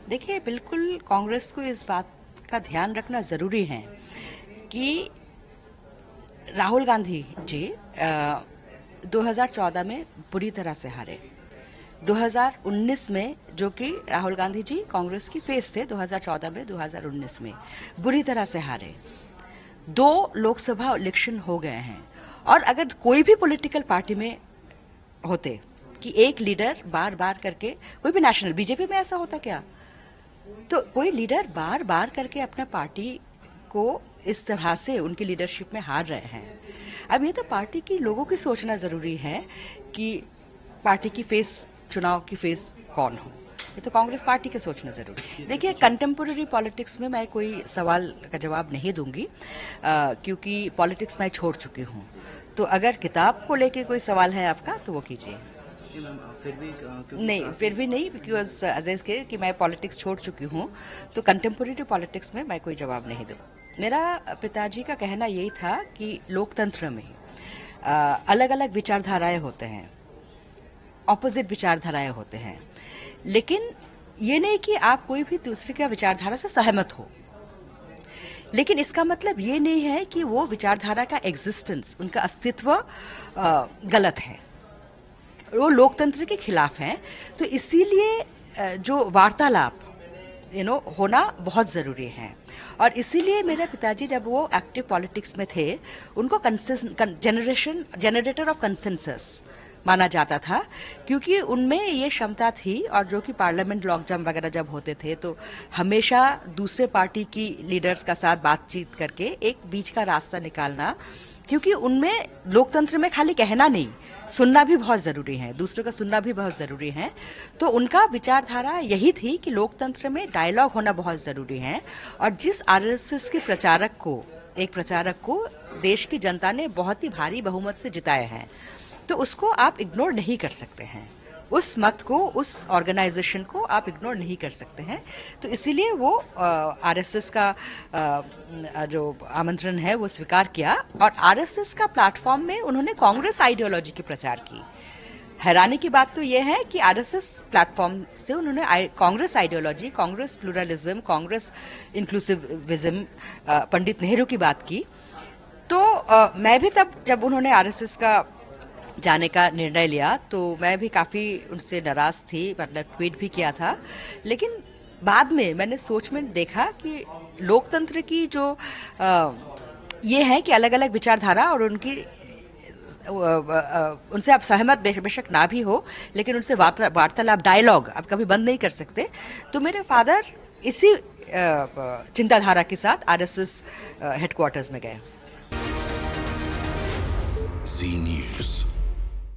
देखिए, बिल्कुल कांग्रेस को इस बात का ध्यान रखना ज़रूरी है कि राहुल गांधी जी 2014 में बुरी तरह से हारे। 2019 में, जो कि राहुल गांधी जी कांग्रेस की फेस थे 2014 में, 2019 में बुरी तरह से हारे। 2 लोकसभा इलेक्शन हो गए हैं, और अगर कोई भी पॉलिटिकल पार्टी में होते कि एक लीडर बार बार करके, कोई भी नेशनल, बीजेपी में ऐसा होता क्या? तो कोई लीडर बार बार करके अपना पार्टी को इस तरह से उनकी लीडरशिप में हार रहे हैं। अब ये तो पार्टी की लोगों की सोचना ज़रूरी है कि पार्टी की फेस, चुनाव की फेस कौन हो। ये तो कांग्रेस पार्टी के सोचना ज़रूरी है। देखिए, कंटेम्पोररी पॉलिटिक्स में मैं कोई सवाल का जवाब नहीं दूंगी, क्योंकि पॉलिटिक्स मैं छोड़ चुकी हूँ। तो अगर किताब को लेके कोई सवाल है आपका तो वो कीजिए। नहीं, फिर भी नहीं, बिकॉज अजय के कि मैं पॉलिटिक्स छोड़ चुकी हूँ, तो कंटेम्पोररी पॉलिटिक्स में मैं कोई जवाब नहीं दूँ। मेरा पिताजी का कहना यही था कि लोकतंत्र में अलग अलग विचारधाराएं होते हैं, ऑपोजिट विचारधाराएं होते हैं, लेकिन ये नहीं कि आप कोई भी दूसरे का विचारधारा से सहमत हो। लेकिन इसका मतलब ये नहीं है कि वो विचारधारा का एग्जिस्टेंस, उनका अस्तित्व गलत है, वो लोकतंत्र के खिलाफ हैं। तो इसीलिए जो वार्तालाप होना बहुत ज़रूरी है। और इसीलिए मेरे पिताजी जब वो एक्टिव पॉलिटिक्स में थे, उनको जनरेटर ऑफ कंसेंसस माना जाता था, क्योंकि उनमें ये क्षमता थी। और जो कि पार्लियामेंट लॉकजम वगैरह जब होते थे, तो हमेशा दूसरे पार्टी की लीडर्स का साथ बातचीत करके एक बीच का रास्ता निकालना, क्योंकि उनमें लोकतंत्र में खाली कहना नहीं, सुनना भी बहुत ज़रूरी है, दूसरों का सुनना भी बहुत ज़रूरी है। तो उनका विचारधारा यही थी कि लोकतंत्र में डायलॉग होना बहुत ज़रूरी है। और जिस आरएसएस के एक प्रचारक को देश की जनता ने बहुत ही भारी बहुमत से जिताया है, तो उसको आप इग्नोर नहीं कर सकते हैं। उस मत को, उस ऑर्गेनाइजेशन को आप इग्नोर नहीं कर सकते हैं। तो इसीलिए वो आरएसएस का जो आमंत्रण है वो स्वीकार किया, और आरएसएस का प्लेटफॉर्म में उन्होंने कांग्रेस आइडियोलॉजी की प्रचार की। हैरानी की बात तो यह है कि आरएसएस प्लेटफॉर्म से उन्होंने कांग्रेस आइडियोलॉजी, कांग्रेस प्लूरलिज्म, कांग्रेस इंक्लूसिविज्म, पंडित नेहरू की बात की। तो मैं भी तब, जब उन्होंने आरएसएस का जाने का निर्णय लिया, तो मैं भी काफ़ी उनसे नाराज़ थी, मतलब ट्वीट भी किया था। लेकिन बाद में मैंने सोच में देखा कि लोकतंत्र की जो ये है कि अलग अलग विचारधारा, और उनसे आप सहमत बेशक ना भी हो, लेकिन उनसे वार्तालाप, डायलॉग आप कभी बंद नहीं कर सकते। तो मेरे फादर इसी चिंताधारा के साथ आरएसएस हेडक्वार्टर्स में गए। जी न्यूज़।